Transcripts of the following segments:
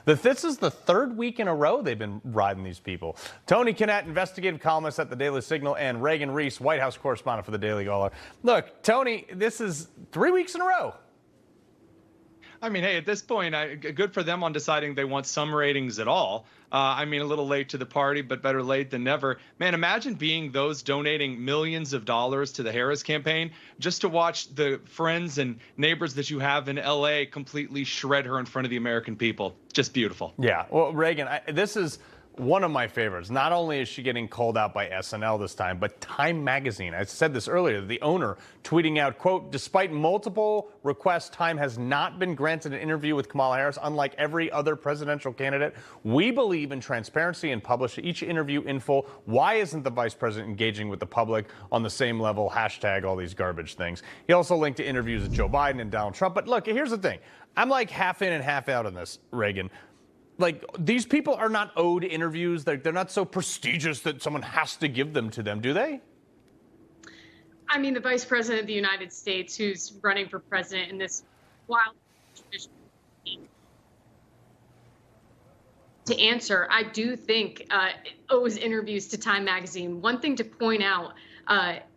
This is the third week in a row they've been riding these people. Tony Kinnett, investigative columnist at the Daily Signal, and Reagan Reese, White House correspondent for the Daily Caller. Look, Tony, this is 3 weeks in a row. I mean, hey, at this point, good for them on deciding they want some ratings at all. I mean, a little late to the party, but better late than never. Man, imagine being those donating millions of dollars to the Harris campaign just to watch the friends and neighbors that you have in L.A. completely shred her in front of the American people. Just beautiful. Yeah, well, Reagan, this is one of my favorites. Not only is she getting called out by SNL this time, but Time Magazine. I said this earlier, the owner tweeting out, quote, despite multiple requests, Time has not been granted an interview with Kamala Harris. Unlike every other presidential candidate, we believe in transparency and publish each interview in full. Why isn't the vice president engaging with the public on the same level? Hashtag all these garbage things. He also linked to interviews with Joe Biden and Donald Trump. But look, here's the thing. I'm like half in and half out on this, Reagan. Like, these people are not owed interviews. They're not so prestigious that someone has to give them to them, do they? I mean, the vice president of the United States, who's running for president in this wild tradition. To answer, I do think owes interviews to Time Magazine. One thing to point out,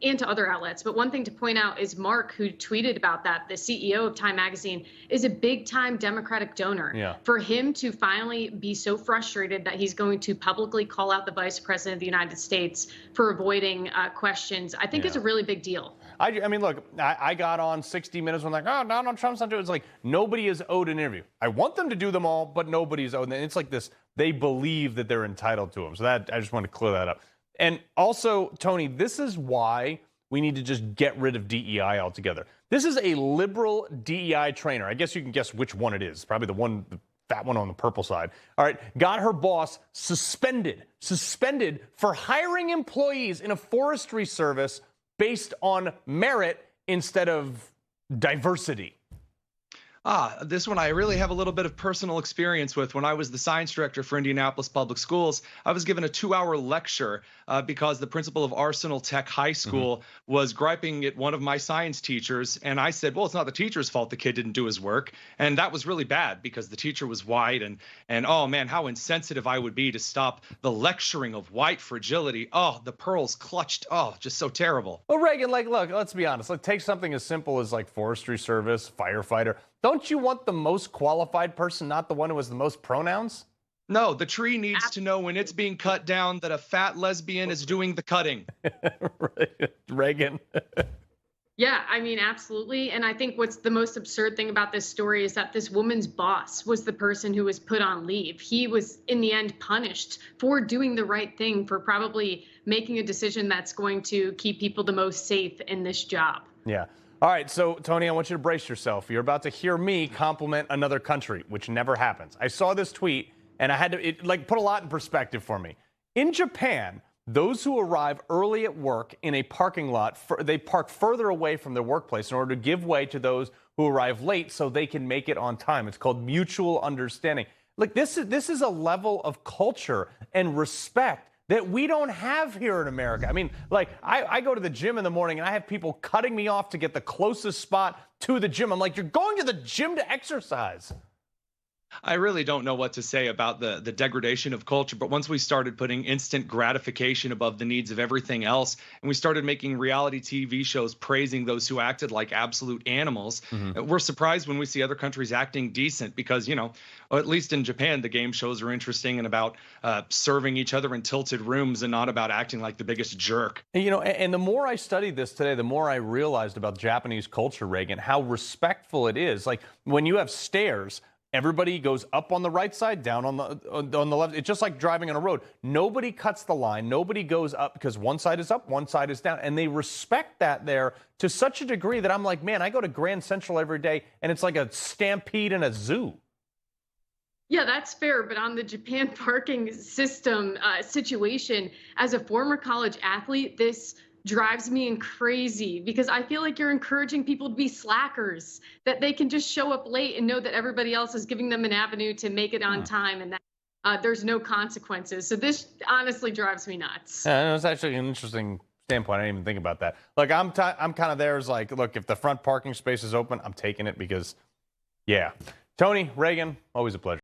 and to other outlets, but one thing to point out is Mark, who tweeted about that, the CEO of Time Magazine, is a big-time Democratic donor. Yeah. For him to finally be so frustrated that he's going to publicly call out the vice president of the United States for avoiding questions, I think is a really big deal. I mean, look, I got on 60 Minutes when like, oh, Donald Trump's not doing it. It's like, nobody is owed an interview. I want them to do them all, but nobody's owed. And it's like this, they believe that they're entitled to them. So that, I just want to clear that up. And also, Tony, this is why we need to just get rid of DEI altogether. This is a liberal DEI trainer. I guess you can guess which one it is. Probably the fat one on the purple side. All right, got her boss suspended for hiring employees in a forestry service based on merit instead of diversity. This one I really have a little bit of personal experience with. When I was the science director for Indianapolis Public Schools, I was given a 2-hour lecture because the principal of Arsenal Tech High School was griping at one of my science teachers. And I said, well, it's not the teacher's fault the kid didn't do his work. And that was really bad because the teacher was white. And oh, man, how insensitive I would be to stop the lecturing of white fragility. Oh, the pearls clutched. Oh, just so terrible. Well, Reagan, like, look, let's be honest. Like, take something as simple as like forestry service, firefighter. Don't you want the most qualified person, not the one who has the most pronouns? No, the tree needs to know when it's being cut down that a fat lesbian is doing the cutting. Reagan. Yeah, I mean, absolutely. And I think what's the most absurd thing about this story is that this woman's boss was the person who was put on leave. He was, in the end, punished for doing the right thing, for probably making a decision that's going to keep people the most safe in this job. Yeah. All right, so, Tony, I want you to brace yourself. You're about to hear me compliment another country, which never happens. I saw this tweet, and I had to put a lot in perspective for me. In Japan, those who arrive early at work in a parking lot, they park further away from their workplace in order to give way to those who arrive late so they can make it on time. It's called mutual understanding. Like, this is a level of culture and respect that we don't have here in America. I mean, like, I go to the gym in the morning and I have people cutting me off to get the closest spot to the gym. I'm like, you're going to the gym to exercise. I really don't know what to say about the degradation of culture, but once we started putting instant gratification above the needs of everything else, and we started making reality TV shows praising those who acted like absolute animals, we're surprised when we see other countries acting decent because, you know, at least in Japan, the game shows are interesting and about serving each other in tilted rooms and not about acting like the biggest jerk. You know, and the more I studied this today, the more I realized about Japanese culture, Reagan, how respectful it is. Like, when you have stairs, everybody goes up on the right side, down on the left. It's just like driving on a road. Nobody cuts the line. Nobody goes up because one side is up, one side is down. And they respect that there to such a degree that I'm like, man, I go to Grand Central every day, and it's like a stampede in a zoo. Yeah, that's fair. But on the Japan parking system situation, as a former college athlete, this drives me crazy because I feel like you're encouraging people to be slackers, that they can just show up late and know that everybody else is giving them an avenue to make it on time and that there's no consequences. So this honestly drives me nuts. Yeah, it's actually an interesting standpoint. I didn't even think about that. Like, I'm kind of there as like, look, if the front parking space is open, I'm taking it because, yeah. Tony, Reagan, always a pleasure.